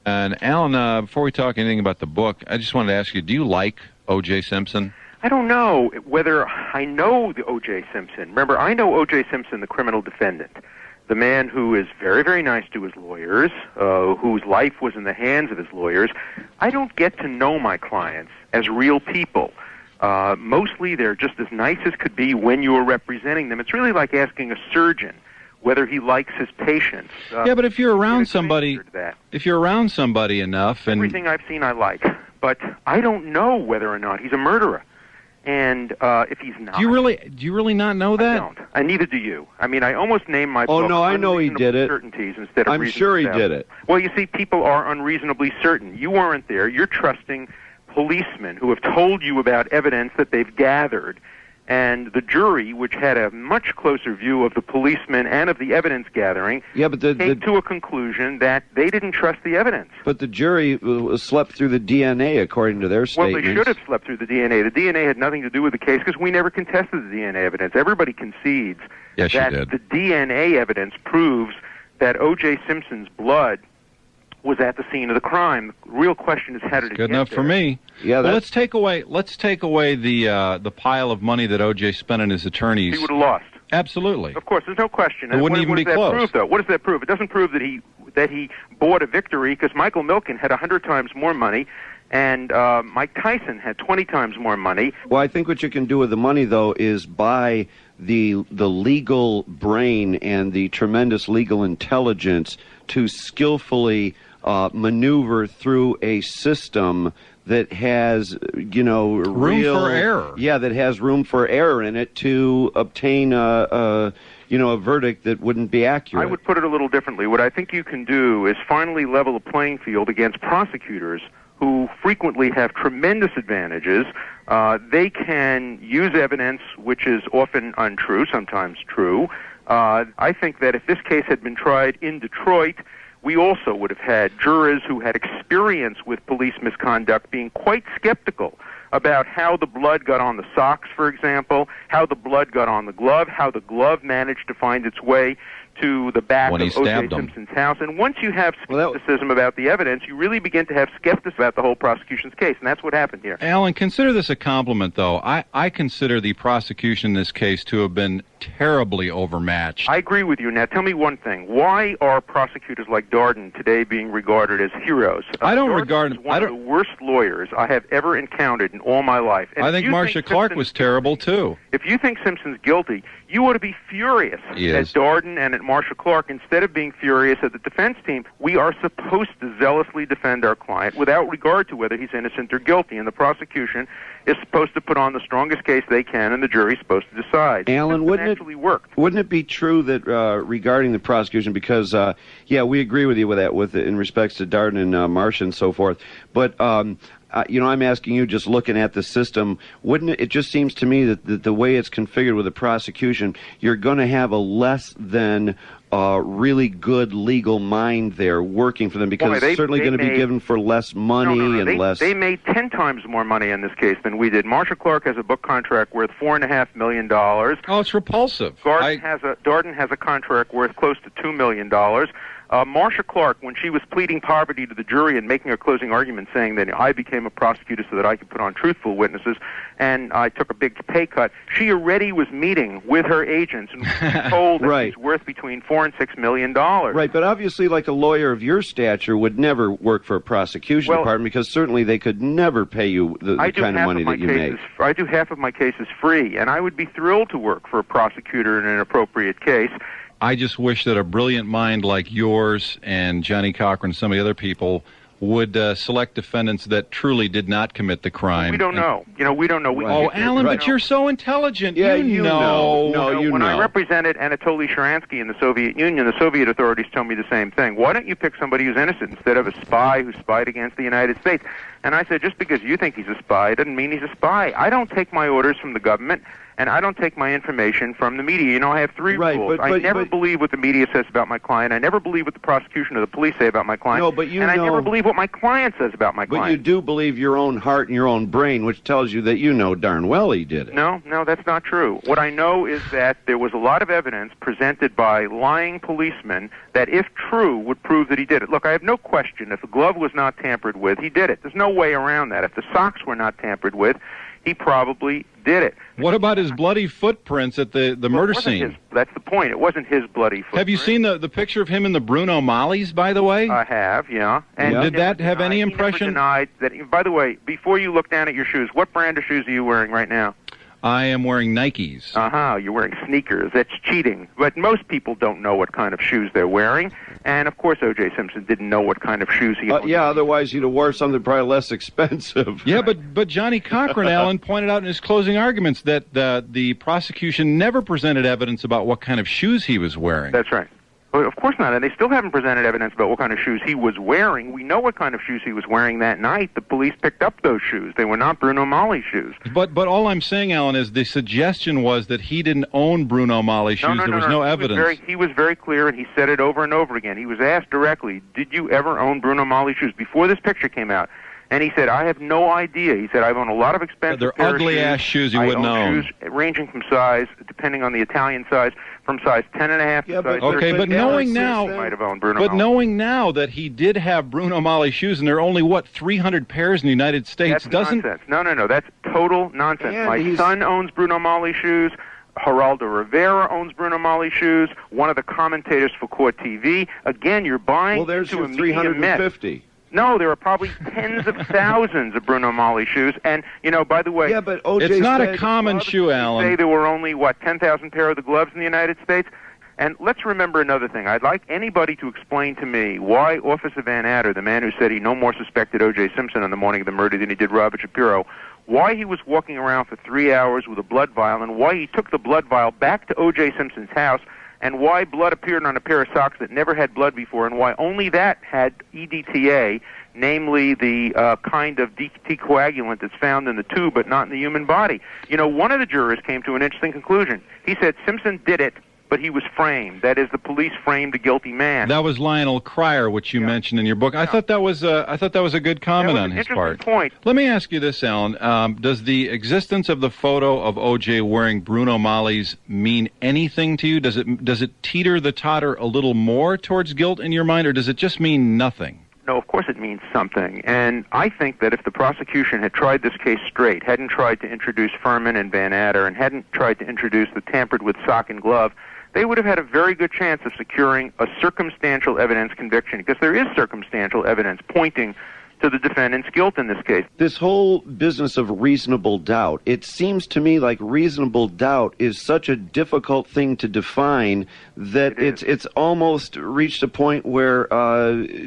And Alan, before we talk anything about the book, I just wanted to ask you, do you like O.J. Simpson? I don't know whether I know the O.J. Simpson. Remember, I know O.J. Simpson, the criminal defendant, the man who is very, very nice to his lawyers, whose life was in the hands of his lawyers. I don't get to know my clients as real people. Mostly they're just as nice as could be when you are representing them. It's really like asking a surgeon whether he likes his patients. Yeah, but if you're around somebody, enough, and everything I've seen I like, but I don't know whether or not he's a murderer. And if he's not, do you really not know that? I don't. And neither do you. I mean, I almost named my book. Oh no, I know he did it. Certainties instead of I'm sure he did it. Well, you see, people are unreasonably certain. You weren't there. You're trusting policemen who have told you about evidence that they've gathered, and the jury, which had a much closer view of the policemen and of the evidence gathering, came to a conclusion that they didn't trust the evidence. But the jury slept through the DNA, according to their statements. Well, they should have slept through the DNA. The DNA had nothing to do with the case because we never contested the DNA evidence. Everybody concedes that the DNA evidence proves that O.J. Simpson's blood was at the scene of the crime. The real question is, how did it get there? Good enough for me. Yeah, well, let's take away the pile of money that O.J. spent on his attorneys. He would have lost. Absolutely. Of course, there's no question. It wouldn't even be close. What does that prove, though? What does that prove? It doesn't prove that he bought a victory, because Michael Milken had 100 times more money, and Mike Tyson had 20 times more money. Well, I think what you can do with the money, though, is buy the legal brain and the tremendous legal intelligence to skillfully maneuver through a system that has, room for error. Yeah, that has room for error in it to obtain a verdict that wouldn't be accurate. I would put it a little differently. What I think you can do is finally level the playing field against prosecutors who frequently have tremendous advantages. They can use evidence which is often untrue, sometimes true. I think that if this case had been tried in Detroit, we also would have had jurors who had experience with police misconduct being quite skeptical about how the blood got on the socks, for example, how the blood got on the glove, how the glove managed to find its way to the back of O.J. Simpson's house. And once you have skepticism about the evidence, you really begin to have skepticism about the whole prosecution's case, and that's what happened here. Alan, consider this a compliment, though. I consider the prosecution in this case to have been terribly overmatched. I agree with you. Now, tell me one thing. Why are prosecutors like Darden today being regarded as heroes? I don't regard him. One of the worst lawyers I have ever encountered in all my life. And I think Marcia Clark was terrible, too. If you think Simpson's guilty, you ought to be furious at Darden and at Marcia Clark instead of being furious at the defense team. We are supposed to zealously defend our client without regard to whether he's innocent or guilty, and the prosecution is supposed to put on the strongest case they can, and the jury's supposed to decide. Alan, wouldn't it be true that regarding the prosecution, because we agree with you with that, in respects to Darden and Marcia and so forth, but I'm asking you, just looking at the system, wouldn't it just seems to me that the way it's configured with the prosecution, you're going to have a less than really good legal mind there working for them, because it's certainly going to be given for less money and less. They made 10 times more money in this case than we did. Marcia Clark has a book contract worth $4.5 million. Oh, it's repulsive. Darden has a contract worth close to $2 million. Marcia Clark, when she was pleading poverty to the jury and making a closing argument saying that I became a prosecutor so that I could put on truthful witnesses and I took a big pay cut, she already was meeting with her agents and was told that she's worth between $4 and $6 million. Right, but obviously, like, a lawyer of your stature would never work for a prosecution department, because certainly they could never pay you the kind of money that you make. I do half of my cases free, and I would be thrilled to work for a prosecutor in an appropriate case. I just wish that a brilliant mind like yours and Johnny Cochran and some of the other people would select defendants that truly did not commit the crime. We don't know. We don't know. Alan, but you're so intelligent. Yeah, you know. When I represented Anatoly Sharansky in the Soviet Union, the Soviet authorities told me the same thing. Why don't you pick somebody who's innocent instead of a spy who spied against the United States? And I said, just because you think he's a spy doesn't mean he's a spy. I don't take my orders from the government, and I don't take my information from the media. You know, I have three rules. But I never believe what the media says about my client. I never believe what the prosecution or the police say about my client. No, but I never believe what my client says about my client. But you do believe your own heart and your own brain, which tells you that you know darn well he did it. No, that's not true. What I know is that there was a lot of evidence presented by lying policemen that, if true, would prove that he did it. Look, I have no question if the glove was not tampered with, he did it. There's no way around that. If the socks were not tampered with, he probably did it. What about his bloody footprints at the murder scene? That's the point. It wasn't his bloody footprint. Have you seen the picture of him in the Bruno Malleys, by the way? I have, yeah. And did that have any impression? He never denied that. By the way, before you look down at your shoes, what brand of shoes are you wearing right now? I am wearing Nikes. You're wearing sneakers. That's cheating. But most people don't know what kind of shoes they're wearing. And, of course, O.J. Simpson didn't know what kind of shoes he was. Otherwise he'd have wore something probably less expensive. Yeah, but Johnny Cochran, Alan, pointed out in his closing arguments that the prosecution never presented evidence about what kind of shoes he was wearing. That's right. Well, of course not, and they still haven't presented evidence about what kind of shoes he was wearing. We know what kind of shoes he was wearing that night. The police picked up those shoes. They were not Bruno Malley shoes. But all I'm saying, Alan, is the suggestion was that he didn't own Bruno Malley shoes. There was no evidence. He was very clear, and he said it over and over again. He was asked directly, did you ever own Bruno Malley shoes before this picture came out? And he said, I have no idea. He said, I've owned a lot of expensive They're ugly-ass shoes you wouldn't own. Shoes ranging from size, depending on the Italian size, from size 10.5 to size 13. But knowing now, might have owned Bruno Malley. Knowing now that he did have Bruno Malley shoes, and there are only, 300 pairs in the United States, that's nonsense. No, that's total nonsense. My son owns Bruno Malley shoes. Geraldo Rivera owns Bruno Malley shoes. One of the commentators for Court TV. Again, you're buying there's into your a media myth. 350. No, there are probably tens of thousands of Bruno Malley shoes. And, by the way... Yeah, but O.J. It's not a common shoe, Alan. Say there were only, 10,000 pair of the gloves in the United States? And let's remember another thing. I'd like anybody to explain to me why Officer Van Adder, the man who said he no more suspected O.J. Simpson on the morning of the murder than he did Robert Shapiro, why he was walking around for 3 hours with a blood vial, and why he took the blood vial back to O.J. Simpson's house, and why blood appeared on a pair of socks that never had blood before, and why only that had EDTA, namely the kind of decoagulant that's found in the tube but not in the human body. One of the jurors came to an interesting conclusion. He said Simpson did it, but he was framed. That is, the police framed a guilty man. That was Lionel Cryer, which you mentioned in your book. I thought that was a good comment on his part. Point. Let me ask you this, Alan. Does the existence of the photo of O.J. wearing Bruno Malley's mean anything to you? Does it teeter the totter a little more towards guilt in your mind, or does it just mean nothing? No, of course it means something. And I think that if the prosecution had tried this case straight, hadn't tried to introduce Furman and Van Adder, and hadn't tried to introduce the tampered with sock and glove, they would have had a very good chance of securing a circumstantial evidence conviction, because there is circumstantial evidence pointing to the defendant's guilt in this case. This whole business of reasonable doubt, it seems to me like reasonable doubt is such a difficult thing to define that it's almost reached a point where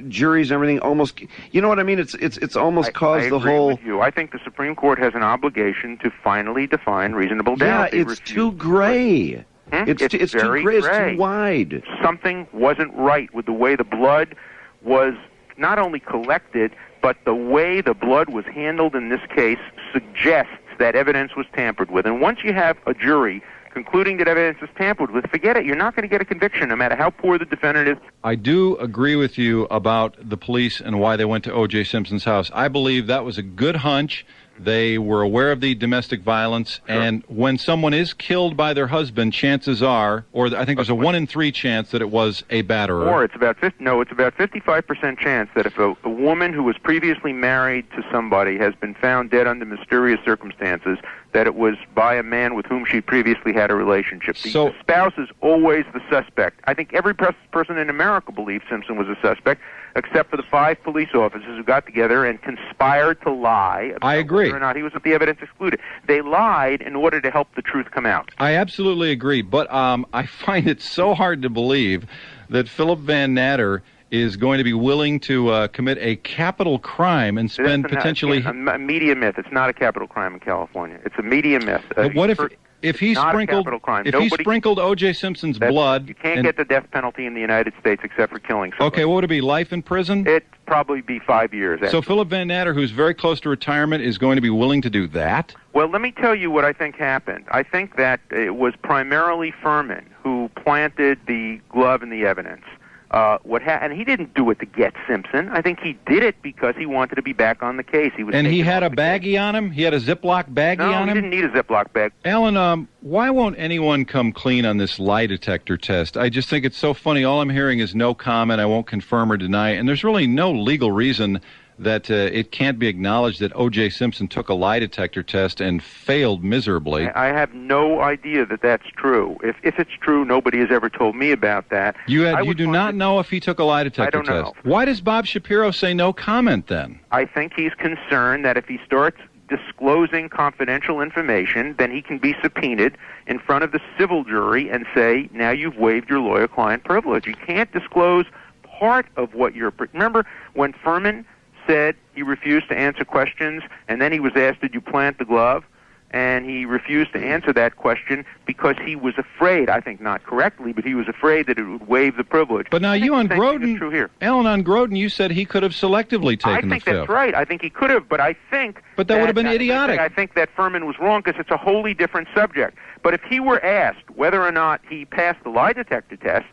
juries and everything almost, you know what I mean? It's almost caused the whole... I agree with you. I think the Supreme Court has an obligation to finally define reasonable doubt. Yeah, it's too gray. It's too gray. It's too wide. Something wasn't right with the way the blood was not only collected, but the way the blood was handled in this case suggests that evidence was tampered with. And once you have a jury concluding that evidence is tampered with, forget it. You're not going to get a conviction, no matter how poor the defendant is. I do agree with you about the police and why they went to O.J. Simpson's house. I believe that was a good hunch. They were aware of the domestic violence, and when someone is killed by their husband, chances are, or I think there's a 1 in 3 chance that it was a batterer. Or it's about 55% chance that if a woman who was previously married to somebody has been found dead under mysterious circumstances, that it was by a man with whom she previously had a relationship. The spouse is always the suspect. I think every person in America believes Simpson was a suspect, except for the 5 police officers who got together and conspired to lie about whether or not he was with the evidence excluded. They lied in order to help the truth come out. I absolutely agree, but I find it so hard to believe that Philip Van Natter is going to be willing to commit a capital crime and spend potentially... A media myth. It's not a capital crime in California. It's a media myth. But what if... if he not sprinkled, a capital crime. if he sprinkled O.J. Simpson's blood, you can't get the death penalty in the United States except for killing somebody. Okay, what would it be? Life in prison? It'd probably be 5 years. So Philip Van Natter, who's very close to retirement, is going to be willing to do that? Well, let me tell you what I think happened. I think that it was primarily Furman who planted the glove in the evidence. And he didn't do it to get Simpson. I think he did it because he wanted to be back on the case. He had a baggie on him? He had a Ziploc baggie on him? No, he didn't need a Ziploc bag. Alan, why won't anyone come clean on this lie detector test? I just think it's so funny. All I'm hearing is no comment. I won't confirm or deny. And there's really no legal reason that it can't be acknowledged that O.J. Simpson took a lie detector test and failed miserably. I have no idea that that's true. If it's true, nobody has ever told me about that. You do not know if he took a lie detector test? I don't know. Why does Bob Shapiro say no comment then? I think he's concerned that if he starts disclosing confidential information, then he can be subpoenaed in front of the civil jury and say, now you've waived your lawyer-client privilege. You can't disclose part of what you're... Remember when Furman said he refused to answer questions, and then he was asked, did you plant the glove? And he refused to answer that question because he was afraid, I think not correctly, but he was afraid that it would waive the privilege. But now you on Grodin, Alan, on Grodin, you said he could have selectively taken the fifth. I think that's right. I think he could have, but I think... But that would have been idiotic. I think that Furman was wrong because it's a wholly different subject. But if he were asked whether or not he passed the lie detector test,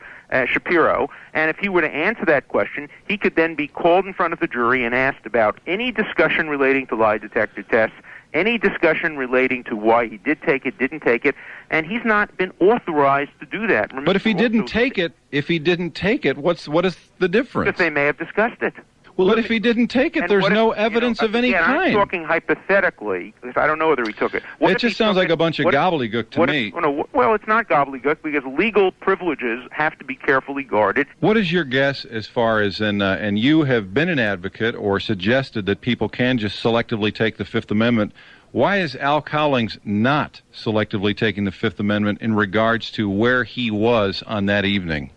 Shapiro, and if he were to answer that question, he could then be called in front of the jury and asked about any discussion relating to lie detector tests, any discussion relating to why he did take it, didn't take it, and he's not been authorized to do that. Remember, but if he didn't take it, what is the difference? Because they may have discussed it. Well, but if he didn't take it, there's no evidence of any kind. I'm talking hypothetically, because I don't know whether he took it. It just sounds like a bunch of gobbledygook to me. Well, it's not gobbledygook because legal privileges have to be carefully guarded. What is your guess as far as, and you have been an advocate or suggested that people can just selectively take the Fifth Amendment, why is Al Cowlings not selectively taking the Fifth Amendment in regards to where he was on that evening?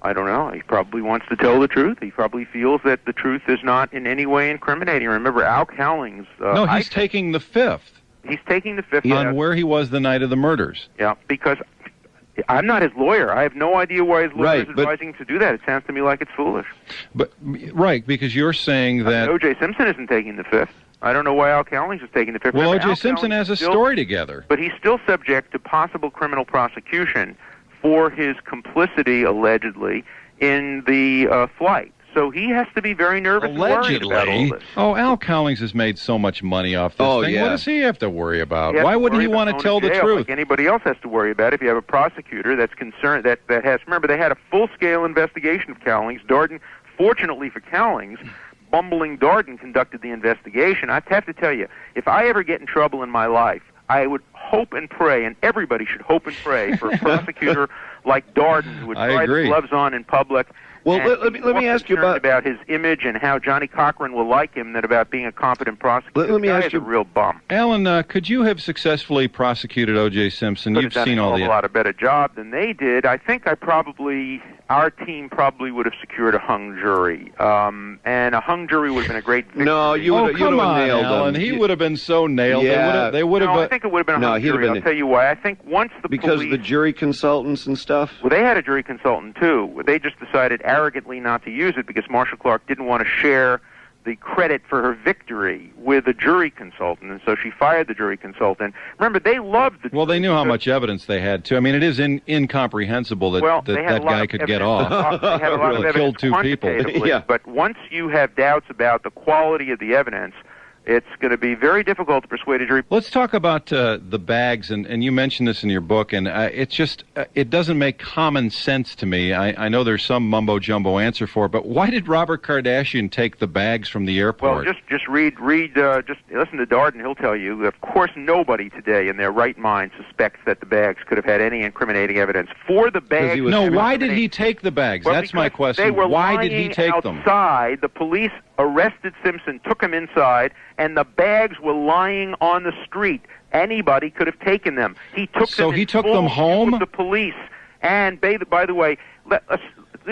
I don't know. He probably wants to tell the truth. He probably feels that the truth is not in any way incriminating. Remember, Al Cowlings... no, he's taking the Fifth. He's taking the Fifth. On where he was the night of the murders. Yeah, because I'm not his lawyer. I have no idea why his lawyer is advising him to do that. It sounds to me like it's foolish. Right, because you're saying that... O.J. Simpson isn't taking the Fifth. I don't know why Al Cowlings is taking the Fifth. Well, O.J. Simpson has a story together. But he's still subject to possible criminal prosecution for his complicity, allegedly, in the flight. So he has to be very nervous and worried about all this. Oh, Al Cowlings has made so much money off this thing. Yeah. What does he have to worry about? Why wouldn't he want to tell the truth? Like anybody else has to worry about it. If you have a prosecutor that's concerned, that has... Remember, they had a full-scale investigation of Cowlings. Darden, fortunately for Cowlings, bumbling Darden conducted the investigation. I have to tell you, if I ever get in trouble in my life, I would hope and pray, and everybody should hope and pray for a prosecutor like Darden who would try the gloves on in public. Well, let me ask you about his image and how Johnny Cochran will like him than about being a competent prosecutor. Let me ask you, a real bum. Alan, could you have successfully prosecuted O.J. Simpson? You've seen all the... a lot of better job than they did. I think our team probably would have secured a hung jury, and a hung jury would have been a great victory. No, you would have nailed Alan. him. He would have been so nailed. Yeah. They would have. No, I think it would have been a hung jury. I'll tell you why. I think once the because police... the jury consultants and stuff? Well, they had a jury consultant, too. They just decided arrogantly not to use it because Marcia Clark didn't want to share the credit for her victory with a jury consultant, and so she fired the jury consultant. Remember, they loved the... Well, they knew how much evidence they had, too. I mean, it is incomprehensible that that guy could get off. They had a lot of evidence killed two people. Yeah. But once you have doubts about the quality of the evidence, it's going to be very difficult to persuade a jury. Let's talk about the bags, and you mentioned this in your book, and it's just, it doesn't make common sense to me. I know there's some mumbo-jumbo answer for it, but why did Robert Kardashian take the bags from the airport? Well, just listen to Darden. He'll tell you, of course, nobody today in their right mind suspects that the bags could have had any incriminating evidence. For the bags... No, why did he take the bags? Well, that's my question. They were why did he take them? Outside, the police arrested Simpson, took him inside, and the bags were lying on the street. Anybody could have taken them. He took them. So he took them home with the police. And by the way,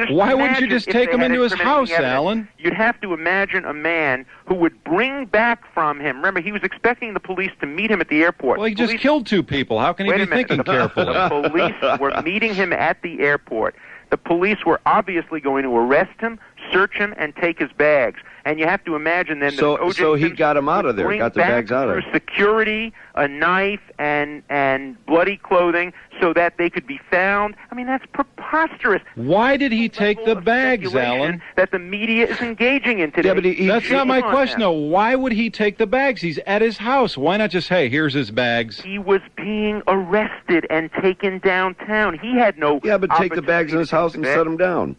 Why wouldn't you just take him into his house, Alan? You'd have to imagine a man who would bring back from him. Remember, he was expecting the police to meet him at the airport. Well, he just killed 2 people. How can he be thinking carefully? The police were meeting him at the airport. The police were obviously going to arrest him, search him, and take his bags. And you have to imagine then that O.J. So he got him out of there, got the bags out of there. Through security, a knife, and bloody clothing so that they could be found. I mean, that's preposterous. Why did he take the bags, Alan? That the media is engaging in today. Yeah, but that's not my question, though. Why would he take the bags? He's at his house. Why not just, hey, here's his bags? He was being arrested and taken downtown. He had no... Yeah, but take the bags in his house and set them down.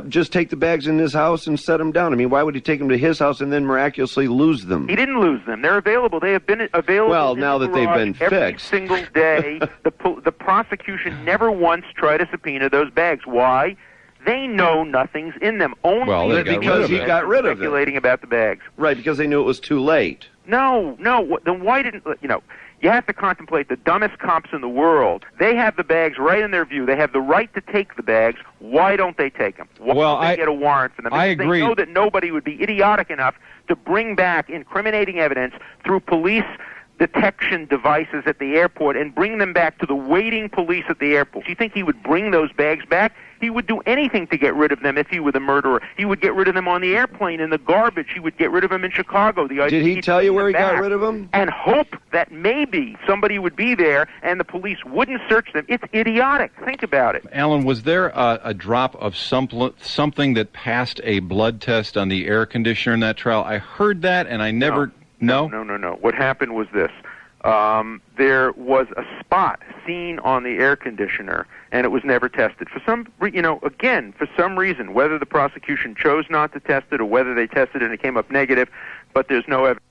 Just take the bags in his house and set them down. I mean, why would he take them to his house and then miraculously lose them? He didn't lose them. They're available. They have been available. Well, now that they've been every fixed. Single day. The prosecution never once tried to subpoena those bags. Why? They know nothing's in them. Only because he got rid of it. Speculating about the bags. Right, because they knew it was too late. No. Then why didn't you have to contemplate the dumbest cops in the world. They have the bags right in their view. They have the right to take the bags. Why don't they take them? Why don't they get a warrant for them? I agree. They know that nobody would be idiotic enough to bring back incriminating evidence through police detection devices at the airport and bring them back to the waiting police at the airport. Do you think he would bring those bags back? He would do anything to get rid of them if he were the murderer. He would get rid of them on the airplane, in the garbage. He would get rid of them in Chicago. Did he tell you where he got rid of them? And hope that maybe somebody would be there and the police wouldn't search them. It's idiotic. Think about it. Alan, was there a drop of something that passed a blood test on the air conditioner in that trial? I heard that, and I never... No. What happened was this. There was a spot seen on the air conditioner, and it was never tested. For some reason, whether the prosecution chose not to test it or whether they tested it and it came up negative, but there's no evidence.